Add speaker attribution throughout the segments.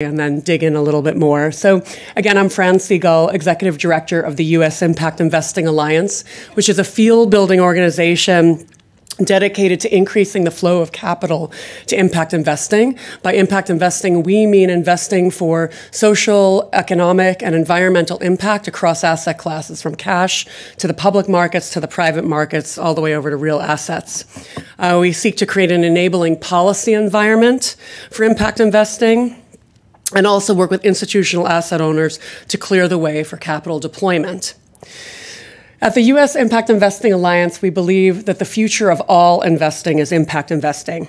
Speaker 1: and then dig in a little bit more. So again, I'm Fran Seegull, Executive Director of the U.S. Impact Investing Alliance, which is a field-building organization dedicated to increasing the flow of capital to impact investing. By impact investing, we mean investing for social, economic, and environmental impact across asset classes, from cash to the public markets to the private markets, all the way over to real assets. We seek to create an enabling policy environment for impact investing, and also work with institutional asset owners to clear the way for capital deployment. At the U.S. Impact Investing Alliance, we believe that the future of all investing is impact investing.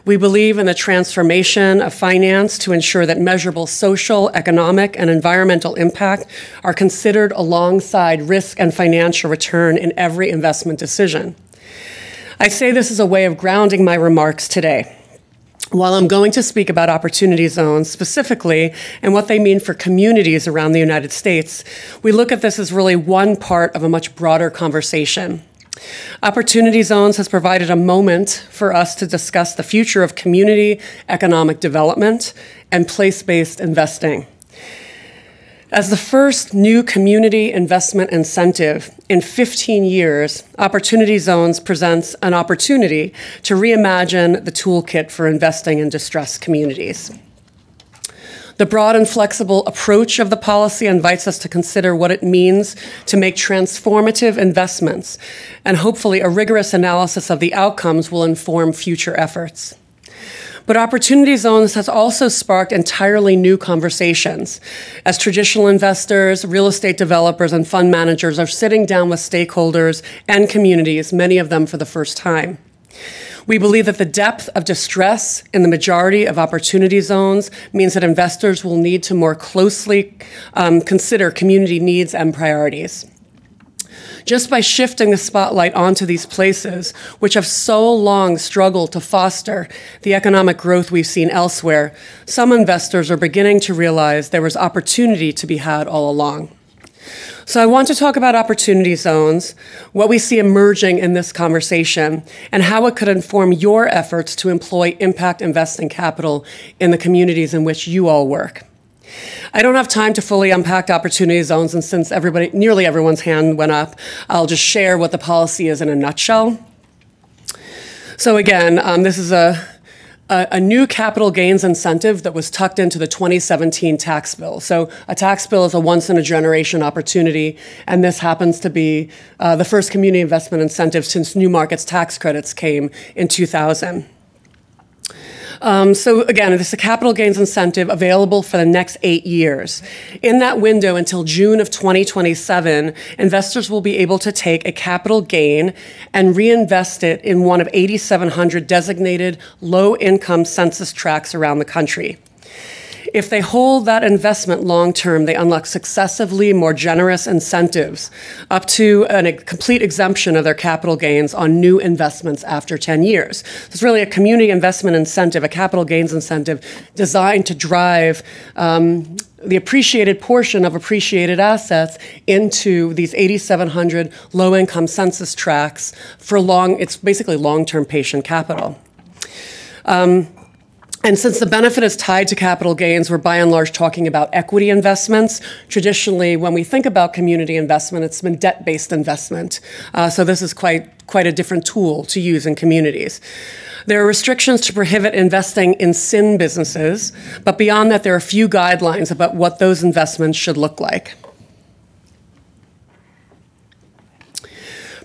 Speaker 1: We believe in the transformation of finance to ensure that measurable social, economic, and environmental impact are considered alongside risk and financial return in every investment decision. I say this as a way of grounding my remarks today. While I'm going to speak about opportunity zones specifically and what they mean for communities around the United States, we look at this as really one part of a much broader conversation. Opportunity Zones has provided a moment for us to discuss the future of community economic development and place-based investing. As the first new community investment incentive in 15 years, Opportunity Zones presents an opportunity to reimagine the toolkit for investing in distressed communities. The broad and flexible approach of the policy invites us to consider what it means to make transformative investments, and hopefully a rigorous analysis of the outcomes will inform future efforts. But Opportunity Zones has also sparked entirely new conversations as traditional investors, real estate developers, and fund managers are sitting down with stakeholders and communities, many of them for the first time. We believe that the depth of distress in the majority of Opportunity Zones means that investors will need to more closely consider community needs and priorities. Just by shifting the spotlight onto these places, which have so long struggled to foster the economic growth we've seen elsewhere, some investors are beginning to realize there was opportunity to be had all along. So I want to talk about opportunity zones, what we see emerging in this conversation, and how it could inform your efforts to employ impact investing capital in the communities in which you all work. I don't have time to fully unpack opportunity zones, and since nearly everyone's hand went up, I'll just share what the policy is in a nutshell. So again, this is a new capital gains incentive that was tucked into the 2017 tax bill. So a tax bill is a once-in-a-generation opportunity, and this happens to be the first community investment incentive since New Markets tax credits came in 2000. So again, this is a capital gains incentive available for the next 8 years. In that window until June of 2027, investors will be able to take a capital gain and reinvest it in one of 8,700 designated low-income census tracts around the country. If they hold that investment long-term, they unlock successively more generous incentives, up to a complete exemption of their capital gains on new investments after 10 years. It's really a community investment incentive, a capital gains incentive designed to drive the appreciated portion of appreciated assets into these 8,700 low-income census tracts for it's basically long-term patient capital. And since the benefit is tied to capital gains, we're by and large talking about equity investments. Traditionally, when we think about community investment, it's been debt-based investment. So this is quite a different tool to use in communities. There are restrictions to prohibit investing in sin businesses, but beyond that, there are a few guidelines about what those investments should look like.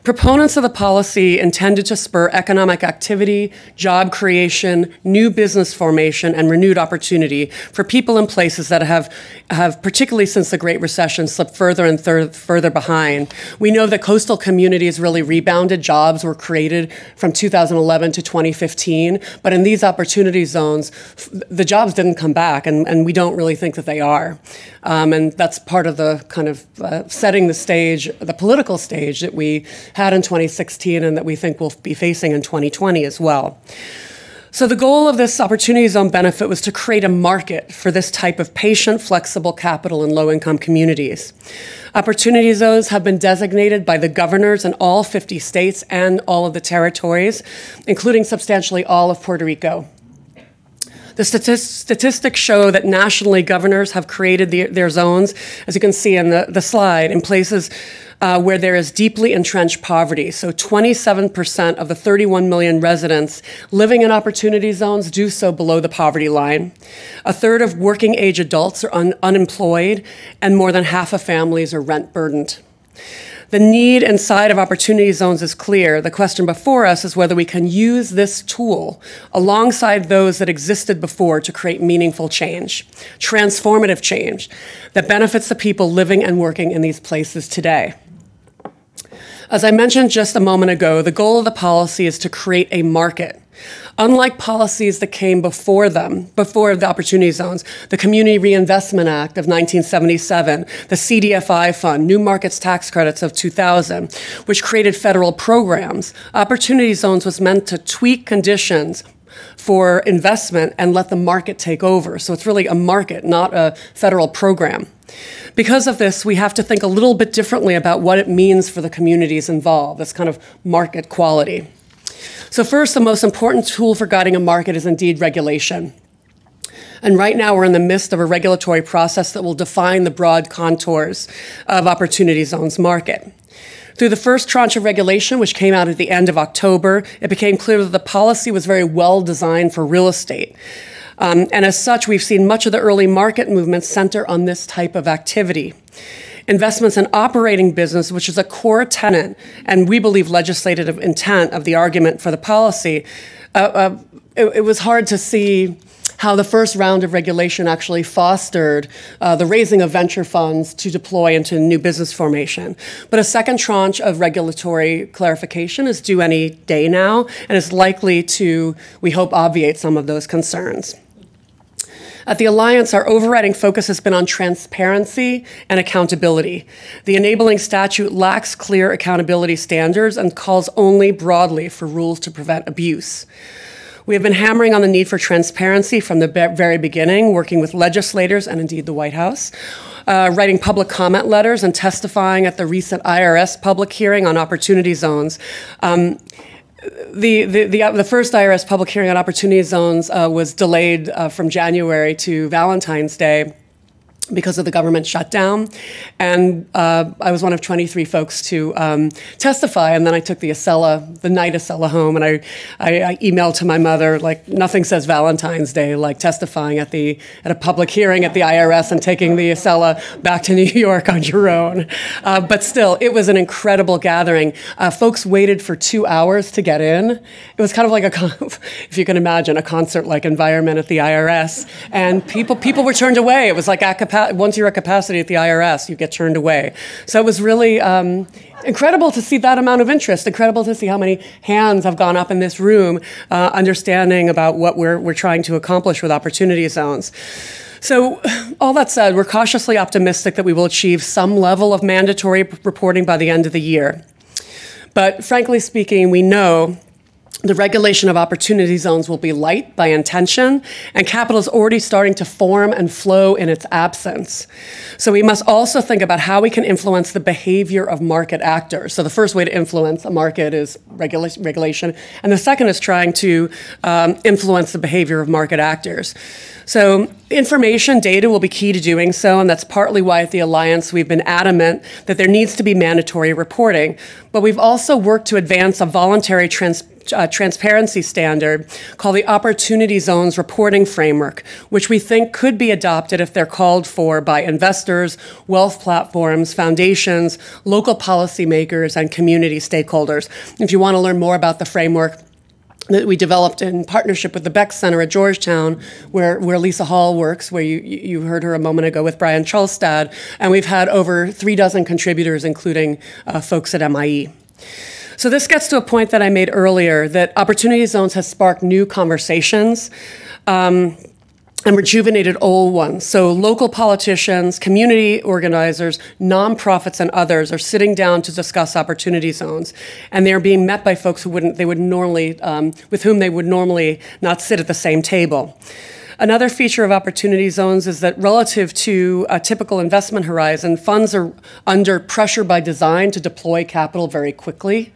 Speaker 1: Proponents of the policy intended to spur economic activity, job creation, new business formation, and renewed opportunity for people in places that have particularly since the Great Recession, slipped further and further behind. We know that coastal communities really rebounded. Jobs were created from 2011 to 2015, but in these opportunity zones, the jobs didn't come back, and we don't really think that they are. And that's part of the kind of setting the stage, the political stage that we had in 2016 and that we think we'll be facing in 2020 as well. So the goal of this Opportunity Zone benefit was to create a market for this type of patient, flexible capital in low-income communities. Opportunity zones have been designated by the governors in all 50 states and all of the territories, including substantially all of Puerto Rico. The statistics show that nationally governors have created their zones, as you can see in the slide, in places where there is deeply entrenched poverty. So 27% of the 31 million residents living in opportunity zones do so below the poverty line. A third of working age adults are unemployed, and more than half of families are rent burdened. The need inside of opportunity zones is clear. The question before us is whether we can use this tool alongside those that existed before to create meaningful change, transformative change that benefits the people living and working in these places today. As I mentioned just a moment ago, the goal of the policy is to create a market. Unlike policies that came before the opportunity zones, the Community Reinvestment Act of 1977, the CDFI Fund, New Markets Tax Credits of 2000, which created federal programs, opportunity zones was meant to tweak conditions for investment and let the market take over. So it's really a market, not a federal program. Because of this, we have to think a little bit differently about what it means for the communities involved, this kind of market quality. So first, the most important tool for guiding a market is indeed regulation. And right now, we're in the midst of a regulatory process that will define the broad contours of Opportunity Zones market. Through the first tranche of regulation, which came out at the end of October, it became clear that the policy was very well designed for real estate. And as such, we've seen much of the early market movement center on this type of activity. Investments in operating business, which is a core tenet, and we believe legislative intent of the argument for the policy, it was hard to see how the first round of regulation actually fostered the raising of venture funds to deploy into new business formation. But a second tranche of regulatory clarification is due any day now, and is likely to, we hope, obviate some of those concerns. At the Alliance, our overriding focus has been on transparency and accountability. The enabling statute lacks clear accountability standards and calls only broadly for rules to prevent abuse. We have been hammering on the need for transparency from the very beginning, working with legislators and indeed the White House, writing public comment letters and testifying at the recent IRS public hearing on opportunity zones. The first IRS public hearing on opportunity zones was delayed from January to Valentine's Day because of the government shutdown. And I was one of 23 folks to testify, and then I took the night Acela home, and I emailed to my mother, like, nothing says Valentine's Day like testifying at a public hearing at the IRS and taking the Acela back to New York on your own. But still, it was an incredible gathering. Folks waited for 2 hours to get in. It was kind of like if you can imagine, a concert-like environment at the IRS, and people were turned away. It was like once you're at capacity at the IRS, you get turned away. So it was really incredible to see that amount of interest, incredible to see how many hands have gone up in this room, understanding about what we're trying to accomplish with opportunity zones. So all that said, we're cautiously optimistic that we will achieve some level of mandatory reporting by the end of the year. But frankly speaking, we know the regulation of opportunity zones will be light by intention, and capital is already starting to form and flow in its absence. So we must also think about how we can influence the behavior of market actors. So the first way to influence a market is regulation, and the second is trying to influence the behavior of market actors. So information, data will be key to doing so, and that's partly why at the Alliance we've been adamant that there needs to be mandatory reporting. But we've also worked to advance a voluntary transparency standard called the Opportunity Zones Reporting Framework, which we think could be adopted if they're called for by investors, wealth platforms, foundations, local policymakers, and community stakeholders. If you want to learn more about the framework that we developed in partnership with the Beck Center at Georgetown, where Lisa Hall works, where you heard her a moment ago with Brian Charlstad, and we've had over 36 contributors, including folks at MIE. So this gets to a point that I made earlier, that Opportunity Zones has sparked new conversations and rejuvenated old ones. So local politicians, community organizers, nonprofits, and others are sitting down to discuss opportunity zones, and they are being met by folks with whom they would normally not sit at the same table. Another feature of opportunity zones is that relative to a typical investment horizon, funds are under pressure by design to deploy capital very quickly.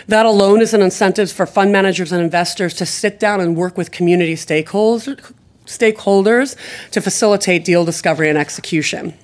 Speaker 1: That alone is an incentive for fund managers and investors to sit down and work with community stakeholders stakeholders to facilitate deal discovery and execution.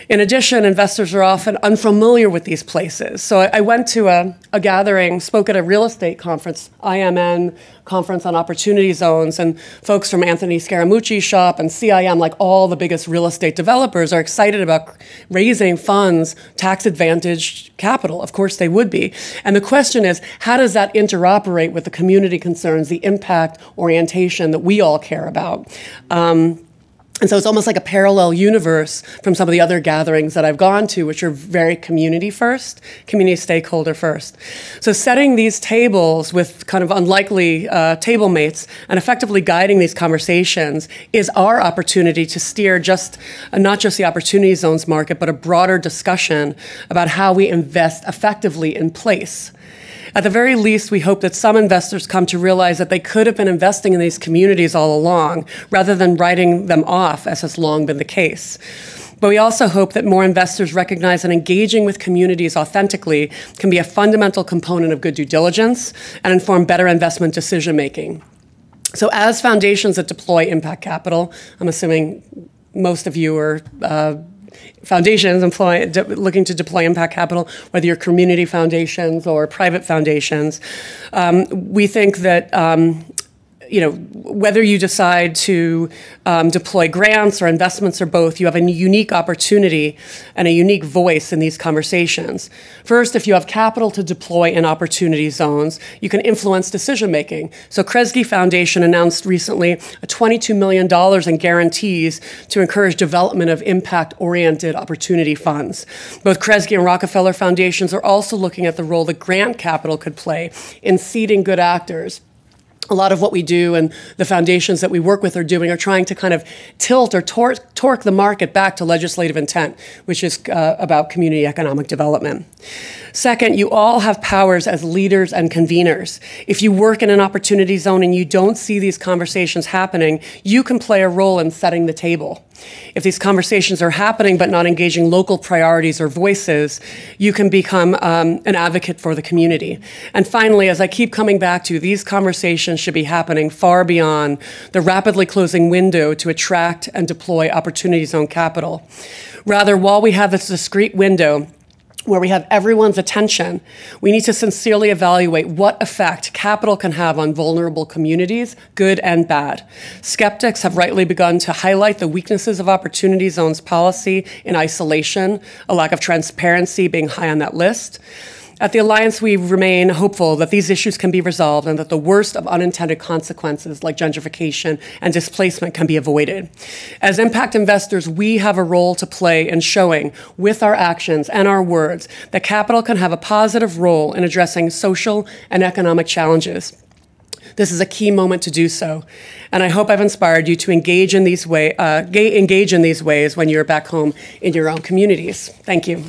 Speaker 1: In addition, investors are often unfamiliar with these places. So I went to a gathering, spoke at a real estate conference, IMN, Conference on Opportunity Zones, and folks from Anthony Scaramucci's shop and CIM, like all the biggest real estate developers, are excited about raising funds, tax-advantaged capital. Of course they would be. And the question is, how does that interoperate with the community concerns, the impact orientation that we all care about? And so it's almost like a parallel universe from some of the other gatherings that I've gone to, which are very community first, community stakeholder first. So setting these tables with kind of unlikely table mates and effectively guiding these conversations is our opportunity to steer not just the opportunity zones market, but a broader discussion about how we invest effectively in place. At the very least, we hope that some investors come to realize that they could have been investing in these communities all along, rather than writing them off, as has long been the case. But we also hope that more investors recognize that engaging with communities authentically can be a fundamental component of good due diligence and inform better investment decision-making. So as foundations that deploy impact capital, I'm assuming most of you are foundations looking to deploy impact capital, whether you're community foundations or private foundations. We think that whether you decide to deploy grants or investments or both, you have a unique opportunity and a unique voice in these conversations. First, if you have capital to deploy in opportunity zones, you can influence decision-making. So Kresge Foundation announced recently a $22 million in guarantees to encourage development of impact-oriented opportunity funds. Both Kresge and Rockefeller Foundations are also looking at the role that grant capital could play in seeding good actors. A lot of what we do and the foundations that we work with are doing are trying to kind of tilt or torque the market back to legislative intent, which is about community economic development. Second, you all have powers as leaders and conveners. If you work in an opportunity zone and you don't see these conversations happening, you can play a role in setting the table. If these conversations are happening but not engaging local priorities or voices, you can become an advocate for the community. And finally, as I keep coming back to, these conversations should be happening far beyond the rapidly closing window to attract and deploy opportunity zone capital. Rather, while we have this discrete window where we have everyone's attention, we need to sincerely evaluate what effect capital can have on vulnerable communities, good and bad. Skeptics have rightly begun to highlight the weaknesses of opportunity zones policy in isolation, a lack of transparency being high on that list. At the Alliance, we remain hopeful that these issues can be resolved and that the worst of unintended consequences like gentrification and displacement can be avoided. As impact investors, we have a role to play in showing, with our actions and our words, that capital can have a positive role in addressing social and economic challenges. This is a key moment to do so, and I hope I've inspired you to engage in these ways when you're back home in your own communities. Thank you.